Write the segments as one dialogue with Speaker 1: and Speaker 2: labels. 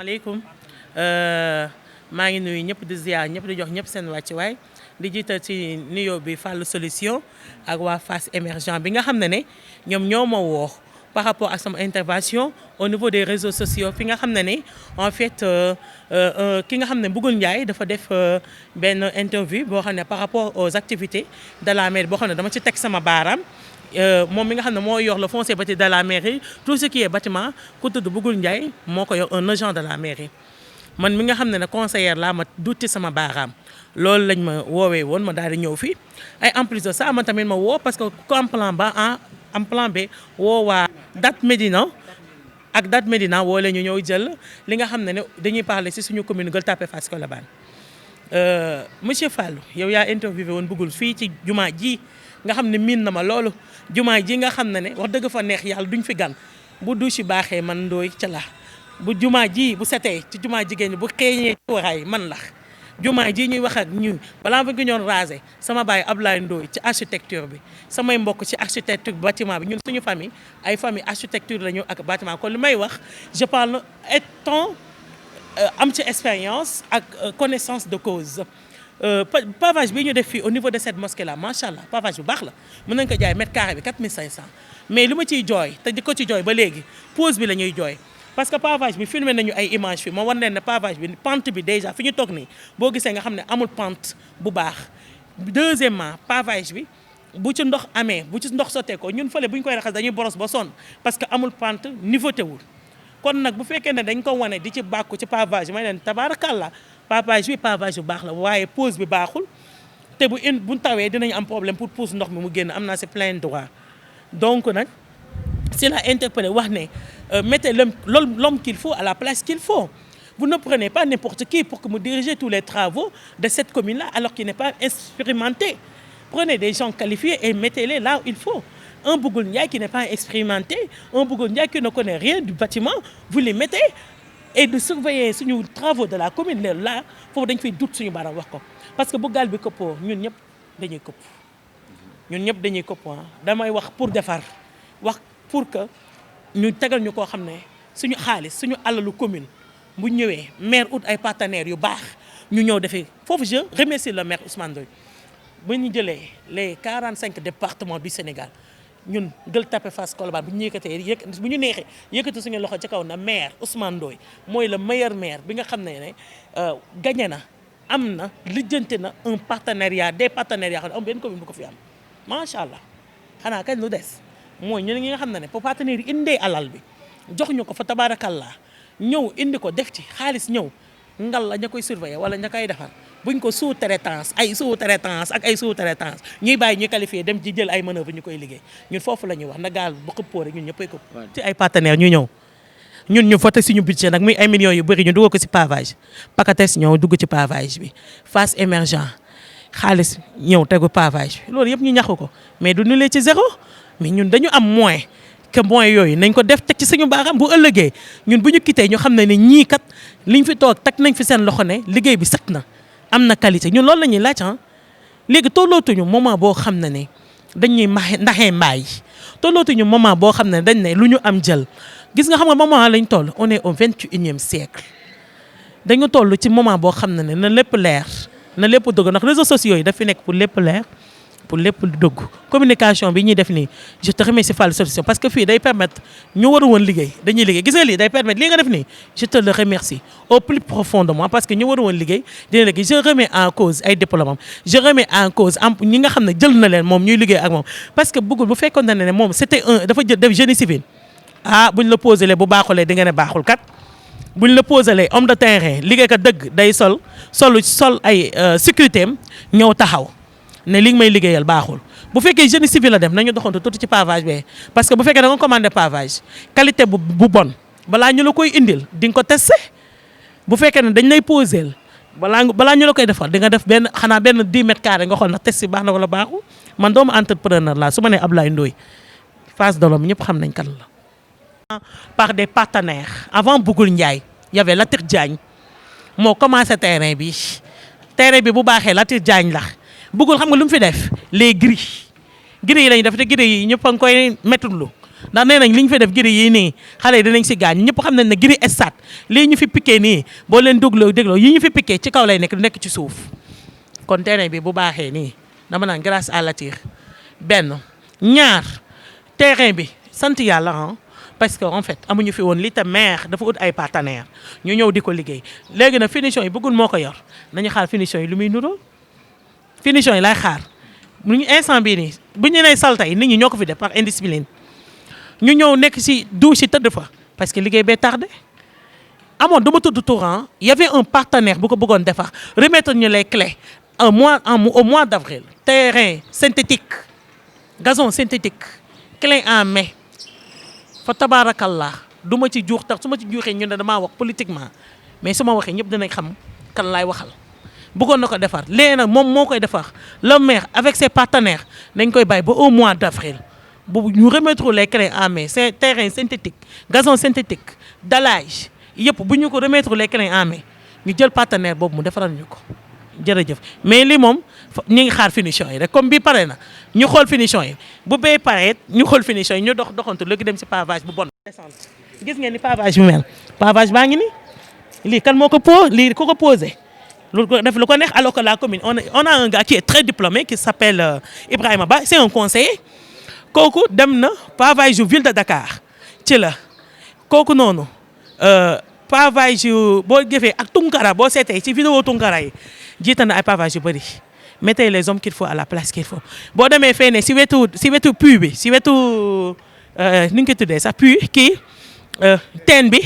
Speaker 1: asalaamaaleykum maa ngi nuyu ñëpp di ziar ñëpp di jox ñëpp seen wàccuwaay di jiital ci nuyoo bi Fallou Solution ak waa Fass Émergent bi nga xam ne ñoom ñoo ma woo par rapport à sama intervention au niveau des réseaux sociaux fi nga xam ne en fait ki nga xam ne Bougoul Ndiaye dafa def benn interview boo xam ne par rapport aux activités de la mairie boo xam ne dama ci teg sama baaraam. moom mi nga xam ne moo yor le foncier bâti de la mairie tout ce qui est bâtiment ku tudd Bougoul Ndiaye moo ko yor un agent de la mairie man mi nga xam ne conseillère laa ma dutti sama baaraam loolu lañ ma woowee woon ma daal di ñëw fii ay en plus de ça man tamit ma woo parce que en plan ba en plan B woo waa Date Médina ak Date Médina woo la ñu ñëw jël li nga xam ne dañuy parler ci suñu commune Gueule Tapée Fass Colobane monsieur Fallou yow yaa interviewé woon Bougoul fii ci jumaa ji nga xam ne miin na ma loolu jumaa ji nga xam ne wax dëgg fa neex yàlla duñ fi gan bu douche yi baaxee man ndooy ca la bu jumaa ji bu setee ci jumaa jigéen ñi bu xeeñee ci waraay man la jumaa ji ñuy wax ak ñu balaa ba ñoon rasé sama baay Ablaye Ndoye ci architecture bi samay mbokk ci architecture bâtiment bi ñun suñu famille ay famille architecture la ñu ak bâtiment kon li may wax je parle étant am ci expérience ak connaissance de cause pavage bi ñu def fii au niveau de cette mosquée là macha allah pavage bu baax la mën nañ ko jaay mètre carré bi 4500 mais li ma ciy jooy te di ko ci jooy ba léegi pause bi la ñuy jooy parce que pavage bi filmé nañu ay image fi ma war leen ne pavage bi pente bi déjà fi ñu toog nii boo gisee nga xam ne amul pente bu baax deuxièmement pavage bi bu ci ndox amee bu ci ndox sottee ko ñun fële bu ñu koy raxas dañuy boros ba sonn parce que amul pente niveauté wul kon nag bu fekkee ne dañ ko wane di ci bàkku ci pavage may leen tabaarakàlla pavage bi pavage bu baax la waaye pose bi baaxul te bu tawee dinañ am problème pour pousse ndox mi mu génn am naa si plein droit donc nag si la interpellé wax ne mettez l'homme qu'il faut à la place qu'il faut. Vous ne prenez pas n'importe qui pour que vous dirigez tous les travaux de cette commune-là alors qu'il n'est pas expérimenté. Prenez des gens qualifiés et mettez-les là où il faut. Un Bougoul Ndiaye qui n'est pas expérimenté, un Bougoul Ndiaye qui ne connaît rien du bâtiment, vous les mettez et de surveiller suñu travaux de la commune là foofu dañ fay dut suñu baaraam wax ko parce que bu gaal bi këppoo ñun ñëpp dañuy këpp damay wax pour defar wax pour que ñu tegal ñu koo xam ne suñu xaalis suñu alalu commune bu ñëwee maire ut ay partenaires yu baax ñu ñëw defee foofu je remercie le maire Ousmane Ndoye bu ñu jëlee les 45 départements du Sénégal ñun Gueule Tapée Fass Colobane bu ñu yëkkatee bu ñu neexee yëkkati suñu loxo ci kaw na maire Ousmane Ndoye mooy le meilleur maire bi nga xam ne gagné na am na lijjanti na un partenariat des partenariats xam ne am benn commune bu ko fi am macha allah xanaa kañ lu des mooy ñun ñi nga xam ne pour partenaires yi indee alal bi jox ñu ko fa tabaarakallaa ñëw indi ko def ci xaalis ñëw ngal la ña koy surveiller wala ña koy defar buñ ko sous-traitance ak ay sous-traitance ñuy bàyyi ñu qualifié dem ci jël ay manœuvre ñu koy liggéey ñun foofu la ñuy wax na gaal bu xëppoo rek ñun ñëppay këpp ci ay partenaires ñu ñëw ñun ñu voté suñu budget nag muy ay millions yu bëri ñu dugal ko ci pavage Pacates ñëw dugg ci pavage bi Fass Émergent xaalis ñëw tegu pavage bi loolu yëpp ñu ñaxu ko mais du nullee ci zéro mais ñun dañu am moyen que moyens yooyu nañ ko def teg ci suñu baaraam bu ëllëgee ñun bu ñu quitté ñu xam ne ñii kat liñ fi toog teg nañ fi seen loxo ne liggéey bi set na am na qualité ñun loolu la ñuy laaj léegi tollootuñu moment boo xam ne dañuy ndaxee mbaay tollootuñu moment boo xam ne dañ ne lu ñu am jël gis nga xam nga moment lañ toll on est au 21e siècle dañu toll ci moment boo xam ne na lépp leer na lépp dëgg ndax réseaux sociaux yi daf fi nekk pour lépp leer pour lépp dëgg communication bi ñuy def nii je te remercie Fallou Solution parce que fii day permettre ñu waru woon liggéey dañuy liggéey gis nga lii day permettre lii nga def nii je te le remercie au plus profond de moi parce que ñu waru woon liggéey dina liggéey je remets en cause ay diplômes je remets en cause ñi nga xam ne jël na leen moom ñuy liggéey ak moom parce que bëggul bu fekkoon ne moom c'était dafa jël def génie civil buñ la posé lee bu baaxulee di nga ne baaxul kat buñ la posé lee homme de terrain liggéey ka dëgg day sol ay sécurité am ñëw taxaw ne li nga may liggéeyal baaxul bu fekkee génie civil la dem nañu doxantu tuuti ci pavage bi parce que bu fekkee da nga commandé pavage qualité bu bon balaa ñu la koy indil di nga ko testé bu fekkee ne dañ lay posé balaa ñu la koy defal di nga def benn 10 mètres carrés nga xool ndax test yi baax na wala baaxul man doomu entrepreneur la su ma nee Ablaye Ndoye Fass Dolom ñëpp xam nañ kan la. par des partenaires avant Bougoul Ndiaye y avait Latir Diagne moo commencé terrain bi bu baaxee Latir Diagne la. Bougoul xam nga lu mu fi def les grilles yi lañu def te grilles yi ñëpp a ngi koy méttulu ndax nee nañ li ñu fi def giri yii nii xale yi dinañ si gaañ ñëpp xam nañ ne giri estat lii ñu fi piqué nii boo leen dégloo yi ñu fi piqué ci kaw lay nekk du nekk ci suuf kon terrain bi bu baaxee nii dama naan grâce à Latir benn ñaar terrain bi sant yàlla ah parce que en fait amuñu fi woon li te maire dafa ut ay partenaires ñu ñëw di ko liggéey léegi nag finition yi bëggul moo ko yor nañu xaar finition yi lu muy nuroo finition yi lay xaar mu ñu instant bii nii bu ñu nee salta yi nit ñi ñoo ko fi def par indiscipline ñu ñëw nekk si douche yi tëdd fa parce que liggéey bee tardé amoon du ma tudd Touran y avait un partenaire bu ko bëggoon defar remettre ñu les clés au mois d' avril terrain synthétique gazon synthétique clé en main fa tabaarakallah du ma ci juux tax su ma ci juuxee ñu ne damaa wax politiquement mais su ma waxee ñëpp dinañ xam kan laay waxal bëggoon na ko defar léegi nag moom moo koy defar le maire avec ses partenaires dañ koy bàyyi ba au mois d' avril bu ñu remettre les clés en main c'est terrain synthétique gazon synthétique dallage yëpp bu ñu ko remettre les clés en main ñu jël partenaire boobu mu defaral ñu ko jërëjëf mais lii moom ñu ngi xaar finition yi rek comme bi pare na ñu xool finition yi bu bee paree ñu xool finition yi ñu doxantu léegi dem si pavage bu bon. gis ngeen ni pavage bi mel pavage baa ngi ni lii kan moo ko lii ku ko posé lu ko def lu ko neex alors que la commune on a un gars qui est très diplômé qui s'appelle Ibrahima Ba c'est un conseiller kooku dem na pavage yu ville de Dakar ci la kooku noonu pavage yu boo jëfee ak Tunkara boo seetee ci vidéo Tunkara yi jiite na ay pavage yu bëri mettez les hommes qu'il faut à la place qu'il faut boo demee fee ne si wetu puits bi si wetu ni nga ko tuddee sax puits kii teen bi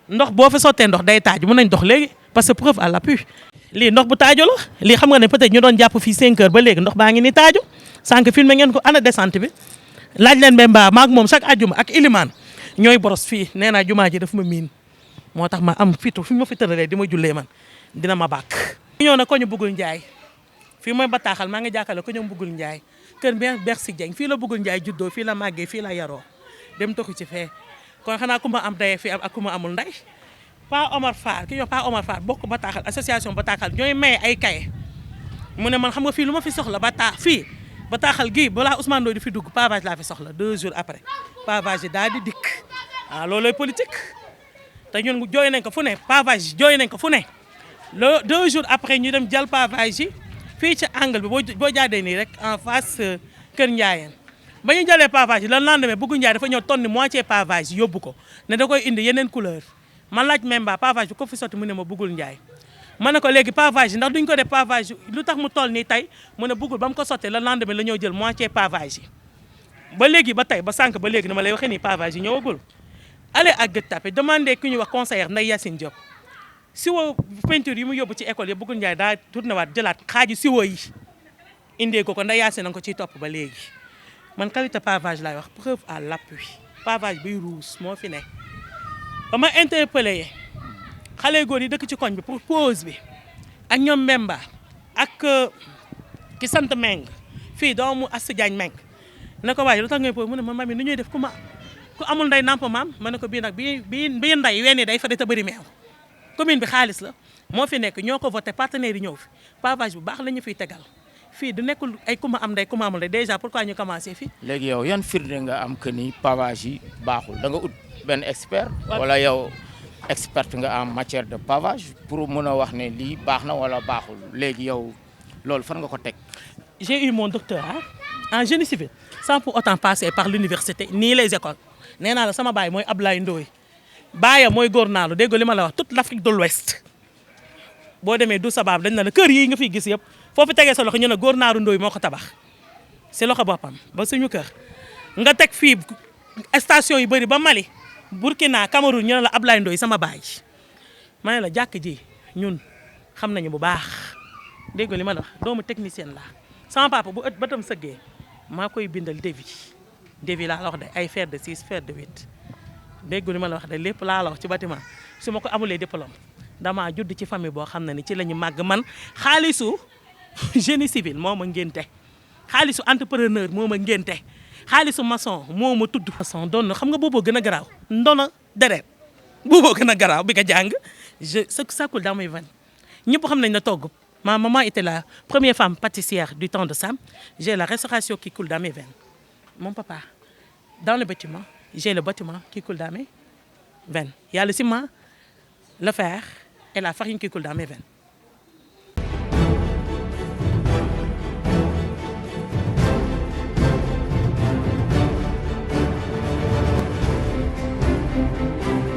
Speaker 1: ndox boo fa sottee ndox day taaju mën nañ dox léegi parce que preuve à l'appui lii ndox bu taaju la lii xam nga ne peut-être ñu doon jàpp fii 5 heures ba léegi ndox baa ngi ni taaju sànq filmé ngeen ko ana descente bi laaj leen Mbemba maak moom chaque ajjuma ak Ilimane ñooy boros fii nee naa jumaa ji daf ma miin moo tax ma am fitu fi ma fi tëralee di ma jullee man dina ma bàkk ñëw na ko ñu bëggul njaay fii mooy bataaxal maa ngi jàkkale ko ñu bëggul njaay kër Bercy Dieng fii la bëggul njaay juddoo fii la màggee fii la yaroo dem toxu ci fee kon xanaa ku ma am daye fii am ak ku ma amul nday Pa Omar Fall ki ñoo Pa Omar Fall bokk bataaxal association bataaxal ñooy maye ay kaye mu ne man xam nga fii lu ma fi soxla fii bataaxal gii balaa Ousmane Ndoye di fi dugg pavage laa fi soxla 2 jours après pavage yi daal di dikk waaw loolooy politique te ñun jooy nañ ko fu ne pavage jooy nañ ko fu ne le 2 jours après ñu dem jël pavage yi fii ci angle bi boo jaadee nii rek en face Kër Ndiayeen ba ñu jëlee pavage yi le lendemain bëggu Ndiaye dafa ñëw tonni moitié pavage yóbbu ko ne da koy indi yeneen couleur man laaj Memba pavage bi ko fi sotti mu ne ma bëggul Ndiaye ma ne ko léegi pavage yi ndax duñ ko def pavage lu tax mu toll nii tey mu ne bëggul ba mu ko sottee le lendemain la ñëw jël moitié pavage yi ba léegi ba tey ba sànq ba léegi dama lay waxee nii pavage yi ñëwagul allez ak Guet Tapée demandé ku ñuy wax conseillère Ndeye Yacine Diop siwo peinture yi mu yóbbu ci école yi bëggul Ndiaye daa tourné waat jëlaat xaaju siwo yi indee ko Ndeye Yacine na ko ciy topp ba léegi man qualité pavage laay wax preuve à l'appui pavage biy ruus moo fi ne ba ma interpellé xale góor yi dëkk ci koñ bi pour pause bi ak ñoom Memba ak ki sant Meng fii doomu Assa Diagne Meng ne ko waaye lu tax ngay pause mu ne ma mami nu ñuy def ku amul nday namp maam ma ne ko bii nag bii nday wenn day fade te bëri meew commune bi xaalis la moo fi nekk ñoo ko voté partenaires yi ñëw fi pavage bu baax la ñu fiy tegal fii du nekkul ay ku ma am nday ku ma amul nday déjà pourquoi ñu commencé fii. léegi
Speaker 2: yow yan firnde nga am que ni pavage yi baaxul da nga ut benn expert. wala yow expert nga en matière de pavage pour mën a wax ne lii baax na wala baaxul léegi yow loolu fan nga ko teg.
Speaker 1: j'ai eu mon doctorat en génie civil sans pour autant passer par l'université ni les écoles nee naa la sama baay mooy Ablaye Ndoye baayam mooy góor naalu dégg li ma la wax toute l'Afrique de l'Ouest boo demee du sabab dañ na la kër yi nga fiy gis yëpp foofu tegee sa loxo ñu ne góor naaru Ndoye moo ko tabax si loxo boppam ba suñu kër nga teg fii station yu bëri ba Mali Burkina Cameroun ñu ne la Ablaye Ndoye sama baay ma ne la jàkk ji ñun xam nañu bu baax dégg li ma la wax doomu technicien la sama papa bu bëtam sëggee maa koy bindal devis laa la wax de ay fer de 6 fer de 8 dégg li ma la wax de lépp laa la wax ci bâtiment su ma ko amulee diplôme damaa judd ci famille boo xam ne ni ci la ñu màgg man xaalisu génie civil moo ma ngénte xaalisu entrepreneur moo ma ngénte xaalisu maçon moo ma tudd. maçon doon na xam nga booboo gën a garaaw ndono deret booboo gën a garaaw bi nga jàng ça coule dans mes veines ñëpp xam nañ na togg ma maman était la première femme pâtissière du temps de Sam j'ai la restauration qui coule dans mes veines mon papa dans le bâtiment j'ai le bâtiment qui coule dans mes veines. Il y a le ciment, le fer et la farine qui coule dans mes veines.